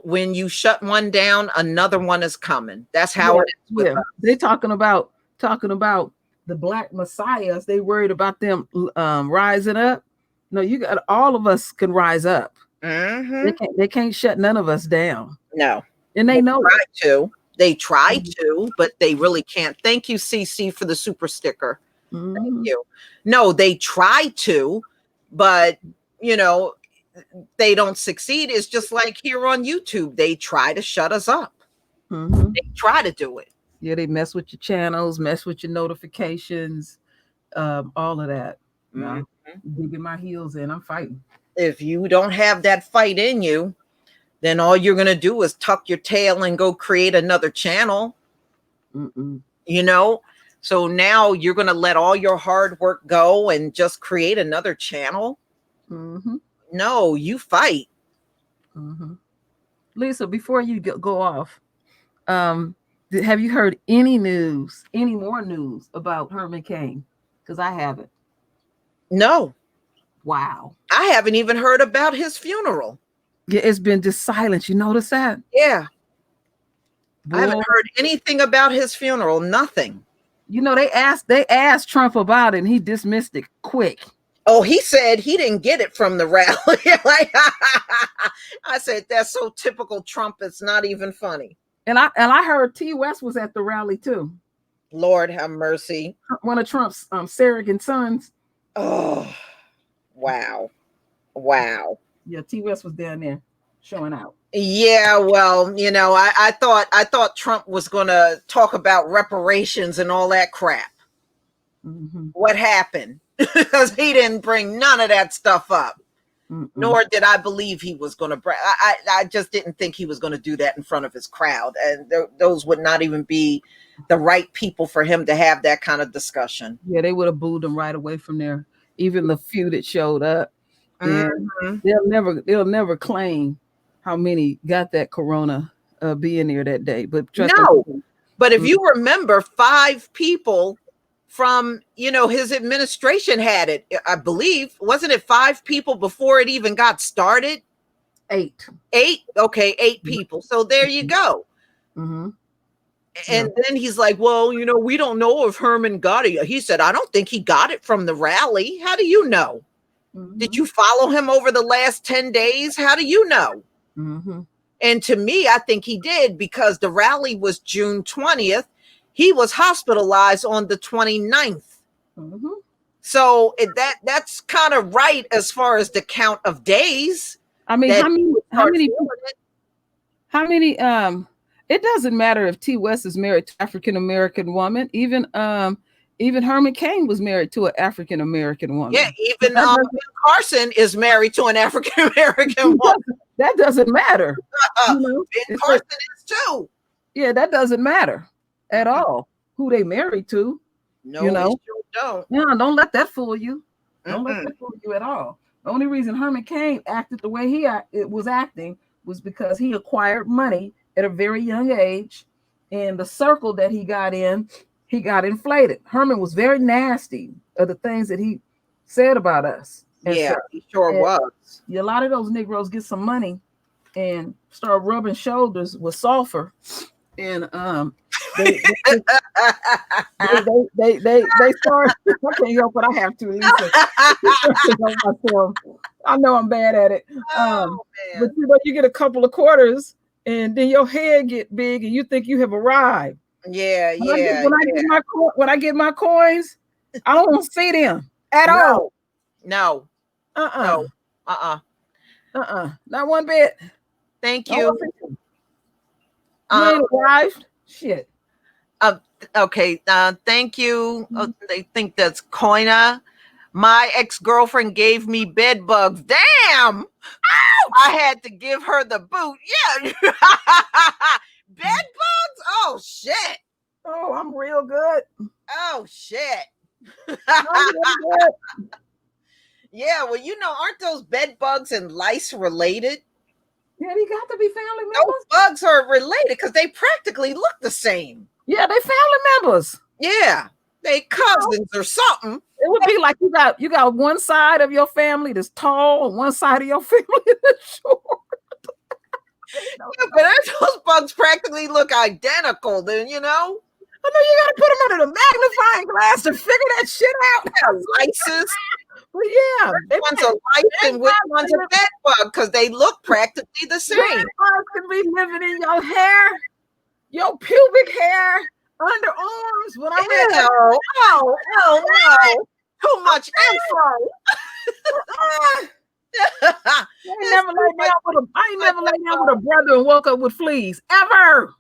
when you shut one down, another one is coming. That's how it is with us. They're talking about the black messiahs. They worried about them rising up. No, you got, all of us can rise up. Mm-hmm. They can't shut none of us down. No. And they know it. They try to, but they really can't. Thank you, CC, for the super sticker. Mm-hmm. Thank you. No, they try to, but they don't succeed. It's just like here on YouTube. They try to shut us up. Mm-hmm. They try to do it. Yeah, they mess with your channels, mess with your notifications, all of that. Mm-hmm. Digging my heels in. I'm fighting. If you don't have that fight in you, then all you're going to do is tuck your tail and go create another channel. Mm-mm. So now you're going to let all your hard work go and just create another channel. Mm-hmm. No, you fight. Mm-hmm. Lisa, before you go off, have you heard any more news about Herman Cain? Because I haven't. No. Wow. I haven't even heard about his funeral. Yeah, it's been just silence. You notice that? Yeah. Boy. I haven't heard anything about his funeral. Nothing. They asked Trump about it and he dismissed it quick. Oh, he said he didn't get it from the rally. I said, that's so typical Trump. It's not even funny. And I heard T. West was at the rally too. Lord have mercy. One of Trump's surrogate sons. Oh, wow. Wow. Yeah, T. West was down there showing out. Yeah, well, I thought Trump was going to talk about reparations and all that crap. Mm-hmm. What happened? Because he didn't bring none of that stuff up. Mm-mm. Nor did I believe he was going to bring. I just didn't think he was going to do that in front of his crowd, and those would not even be the right people for him to have that kind of discussion. Yeah, they would have booed him right away from there. Even the few that showed up, mm-hmm. they'll never claim how many got that corona being there that day. But but if you remember, 5 people from his administration had it. I believe, wasn't it 5 people before it even got started? 8. Okay, 8 people. So there you go. Mm-hmm. And then he's like, well, we don't know if Herman got it. He said, I don't think he got it from the rally. How do you know? Mm-hmm. Did you follow him over the last 10 days? How do you know? Mm-hmm. And to me, I think he did, because the rally was June 20th. He was hospitalized on the 29th. Mm-hmm. So that's kind of right as far as the count of days. I mean, how many it doesn't matter if T. West is married to African American woman. Even Herman Cain was married to an African American woman. Yeah, even Carson is married to an African American woman. That doesn't matter. Ben Carson is too. Yeah, that doesn't matter at all who they married to. No, they sure don't. Yeah, don't let that fool you. Don't let that fool you at all. The only reason Herman Cain acted the way he was acting was because he acquired money at a very young age, and the circle that he got got inflated. Herman was very nasty of the things that he said about us. Yeah, he sure was. A lot of those Negroes get some money and start rubbing shoulders with sulfur, and they they start. I can't help but I have to, Lisa. Myself. I know I'm bad at it. Oh But man. you get a couple of quarters, and then your head get big, and you think you have arrived. Yeah, When I get yeah, when I yeah. get my when I get my coins, I don't see them at all. No, no, Uh-uh. no. Uh-uh. Not one bit. Thank I don't you. see them. You Um, ain't arrived. Shit. uh, okay. Thank you. Mhm. They think that's Koina. My ex-girlfriend gave me bed bugs. Damn. I had to give her the boot. Yeah. Bed bugs? Oh shit. Oh, I'm real good. Oh shit. I'm real good. Yeah, well, aren't those bed bugs and lice related? Yeah, they got to be family Those members. bugs are related because they practically look the same. Yeah, they family members. Yeah, they cousins or something. It would be like you got one side of your family that's tall and one side of your family that's short. Yeah, but those bugs practically look identical. Then I know you got to put them under the magnifying glass to figure that shit out. lices. But yeah, Which one's a lice and which one's a bed bug? Because they look practically the same. can be living in your hair, your pubic hair, underarms. When I read that, No. Too much info. I ain't never laid down with a brother and woke up with fleas. Ever.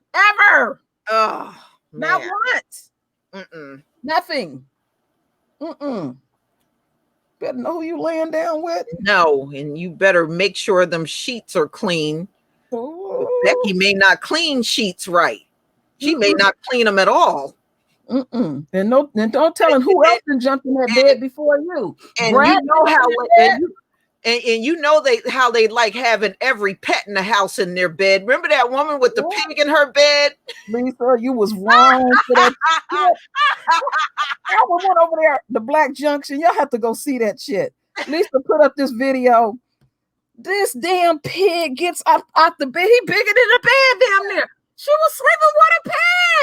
Oh, Not man. once. Mm-mm. Nothing. Better know who you laying down with. No, and you better make sure them sheets are clean. Ooh. Becky may not clean sheets right. She may not clean them at all. And don't tell him who else done jumped in that bed before you. And Brad, you know how they like having every pet in the house in their bed. Remember that woman with the pig in her bed? Lisa, you was wrong for that. I went over there, the Black Junction. Y'all have to go see that shit. Lisa put up this video. This damn pig gets out the bed. He bigger than the bed damn near. She was sleeping with a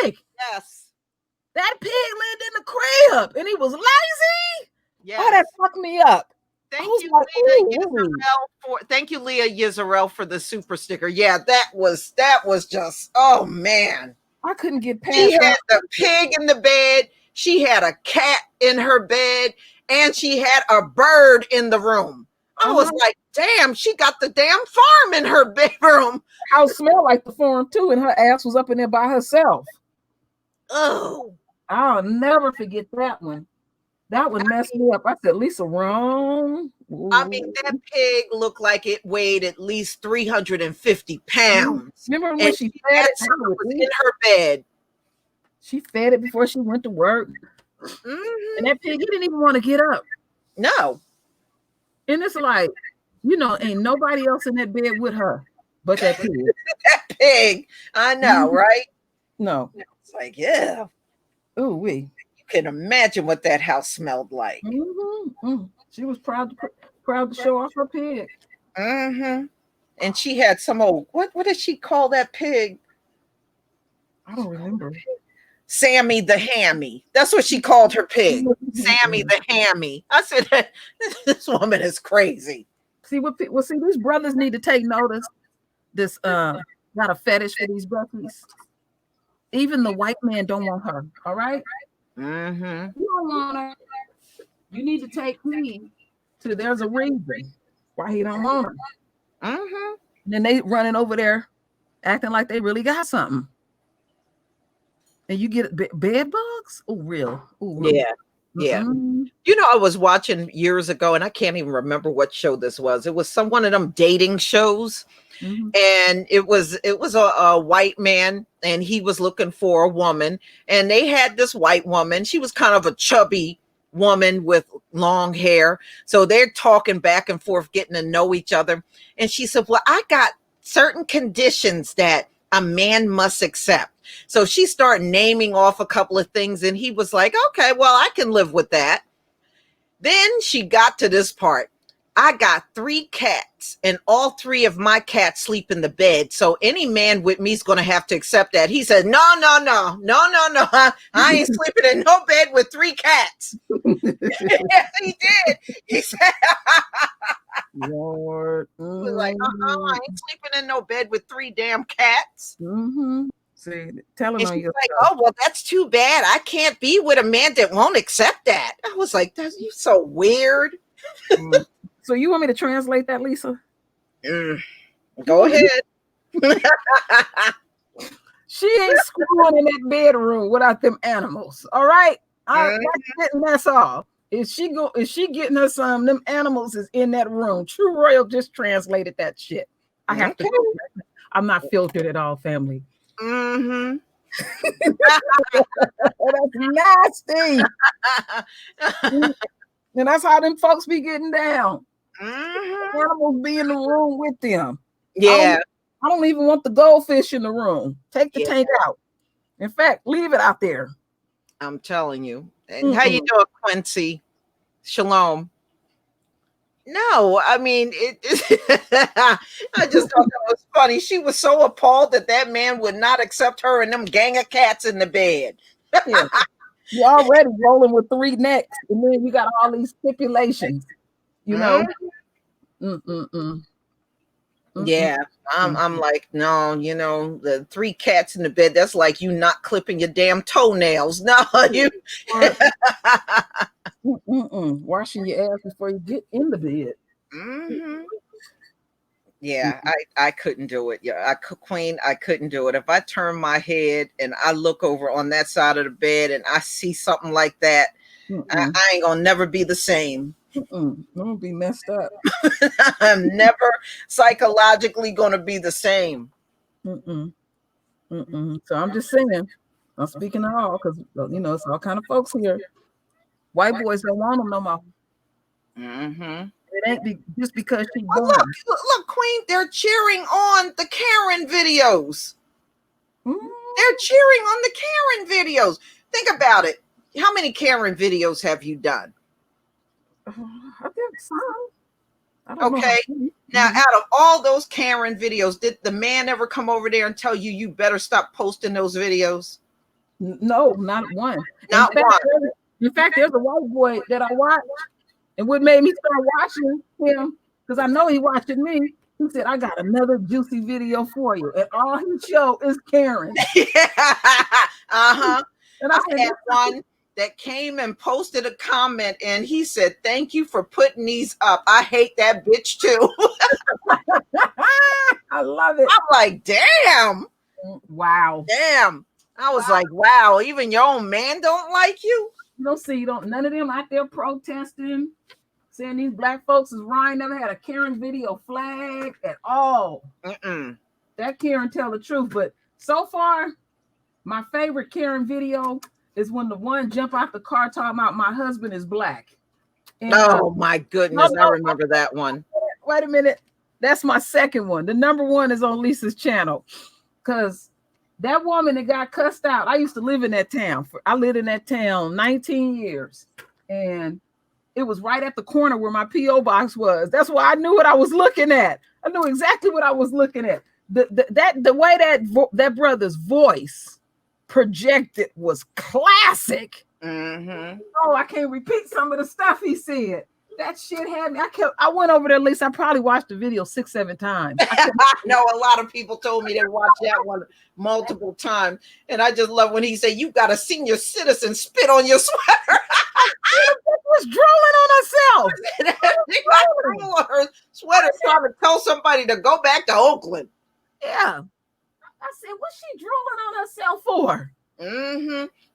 pig. Yes. That pig lived in the crib and he was lazy. Yes. Oh, that fucked me up. Thank you, Leah Yisrael, for the super sticker. Yeah, that was just, oh man. I couldn't get past She had that. the pig in the bed, she had a cat in her bed, and she had a bird in the room. I was like, damn, she got the damn farm in her bedroom. House smelled like the farm too, and her ass was up in there by herself. Oh. I'll never forget that one. That one messed me up. I said, Lisa, wrong. I mean, that pig looked like it weighed at least 350 pounds. Remember when she fed it? Was in her bed. She fed it before she went to work. Mm-hmm. And that pig, he didn't even want to get up. No. And it's like, ain't nobody else in that bed with her but that pig. That pig. I know, right? No. It's like, yeah. Ooh, wee. You can imagine what that house smelled like. She was proud to show off her pig. And she had some old, what did she call that pig? I don't remember. Sammy the Hammy. That's what she called her pig. Sammy the Hammy. I said, this woman is crazy. See, these brothers need to take notice. This got a fetish for these Buckies. Even the white man don't want her. All right. You don't want her. You need to take heed to. There's a reason why he don't want her. And then they running over there, acting like they really got something. And you get bed bugs. Oh, real. Ooh, real. Yeah. I was watching years ago, and I can't even remember what show this was. It was one of them dating shows. And it was a white man, and he was looking for a woman, and they had this white woman. She was kind of a chubby woman with long hair. So they're talking back and forth, getting to know each other. And she said, well, I got certain conditions that a man must accept. So she started naming off a couple of things, and he was like, okay, well, I can live with that. Then she got to this part. I got 3 cats, and all 3 of my cats sleep in the bed. So any man with me is going to have to accept that. He said, no. I ain't sleeping in no bed with 3 cats. Yes, he did. He said, Lord. he was like, I ain't sleeping in no bed with 3 damn cats. See, telling And on she's yourself. like, oh, well, that's too bad. I can't be with a man that won't accept that. I was like, that's you so weird. So you want me to translate that, Lisa? Go ahead. She ain't screwing in that bedroom without them animals. All right. That's all. Is she getting her some? Them animals is in that room. True Royal just translated that shit. I have to. I'm not filtered at all, family. Mm-hmm. That's nasty. And that's how them folks be getting down. Mm-hmm. Animals be in the room with them. Yeah. I don't even want the goldfish in the room. Take the tank out. In fact, leave it out there. I'm telling you. And how you doing, Quincy? Shalom. No, I mean, I just thought that was funny. She was so appalled that man would not accept her and them gang of cats in the bed. Yeah. You're already rolling with 3 necks, and then you got all these stipulations, you know. Yeah, I'm like, no, the 3 cats in the bed, that's like you not clipping your damn toenails. No, you washing your ass before you get in the bed. Yeah, I couldn't do it. Yeah, Queen, I couldn't do it. If I turn my head and I look over on that side of the bed and I see something like that, I ain't gonna never be the same. I'm gonna be messed up. I'm never psychologically gonna be the same. So I'm just saying, I'm speaking to all because it's all kind of folks here. White boys don't want them no more. It ain't just because she's gone. Look, Queen, they're cheering on the Karen videos. They're cheering on the Karen videos. Think about it. How many Karen videos have you done? I think some. Okay. Now, out of all those Karen videos, did the man ever come over there and tell you better stop posting those videos? No, not one. Not one. In fact, there's a white boy that I watched, and what made me start watching him, because I know he watching me, he said, I got another juicy video for you. And all he showed is Karen. And I had one that came and posted a comment, and he said, thank you for putting these up. I hate that bitch too. I love it. I'm like, damn. Wow. Damn. I was like, wow, even your own man don't like you? None of them out there protesting, saying these black folks is Ryan never had a Karen video flag at all. That Karen tell the truth. But so far, my favorite Karen video is when the one jump out the car talking about my husband is black. And, my goodness, I remember that one. Wait a minute. That's my second one. The number one is on Lisa's channel. Because that woman that got cussed out, I used to live in that town. I lived in that town 19 years. And it was right at the corner where my P.O. box was. That's why I knew what I was looking at. I knew exactly what I was looking at. The way that brother's voice projected was classic. Oh, I can't repeat some of the stuff he said. That shit had me. I went over there, at least I probably watched the video 6-7 times. I know a lot of people told me they watched that one multiple times. And I just love when he said, you got a senior citizen spit on your sweater. was drooling on herself. Drooling on her sweater, trying to tell somebody to go back to Oakland. Yeah. I said, what's she drooling on herself for?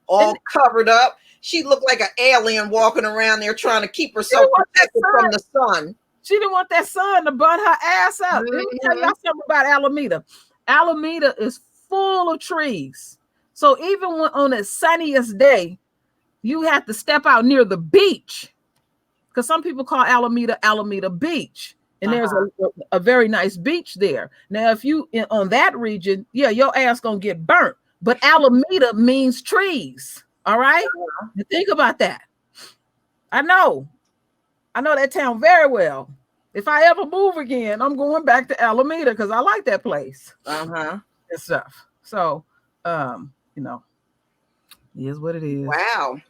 All covered up. She looked like an alien walking around there trying to keep herself protected from the sun. She didn't want that sun to burn her ass up. Let me tell y'all something about Alameda. Alameda is full of trees. So even when on the sunniest day, you have to step out near the beach. Because some people call Alameda Beach. And there's a very nice beach there. Now, if you on that region, yeah, your ass gonna get burnt. But Alameda means trees. All right. You think about that. I know that town very well. If I ever move again, I'm going back to Alameda because I like that place. Uh-huh. And stuff. So, you know, it is what it is. Wow.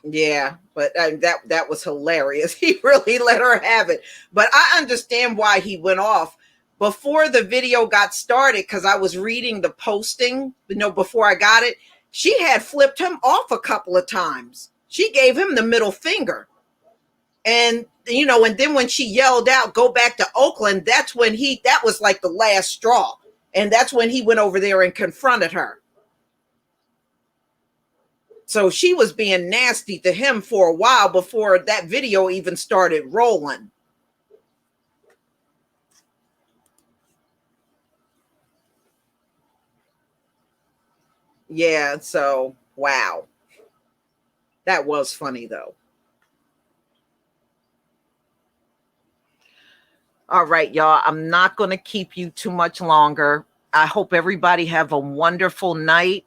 Yeah, but that was hilarious. He really let her have it. But I understand why he went off before the video got started, because I was reading the posting, before I got it. She had flipped him off a couple of times. She gave him the middle finger. And and then when she yelled out, "Go back to Oakland," that was like the last straw. And that's when he went over there and confronted her. So she was being nasty to him for a while before that video even started rolling. Yeah, so wow. That was funny though. All right, y'all. I'm not going to keep you too much longer. I hope everybody have a wonderful night.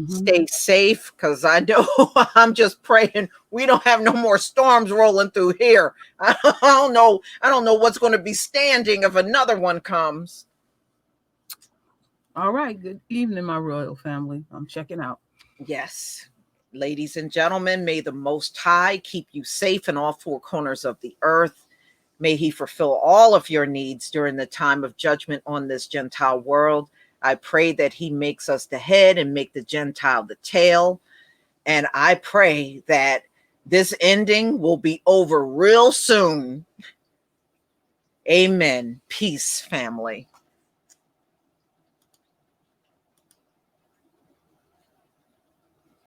Stay safe, because I know I'm just praying we don't have no more storms rolling through here. I don't know what's going to be standing if another one comes. All right. Good evening, my royal family. I'm checking out. Yes. Ladies and gentlemen, may the Most High keep you safe in all four corners of the earth. May he fulfill all of your needs during the time of judgment on this Gentile world. I pray that he makes us the head and make the Gentile the tail. And I pray that this ending will be over real soon. Amen. Peace, family.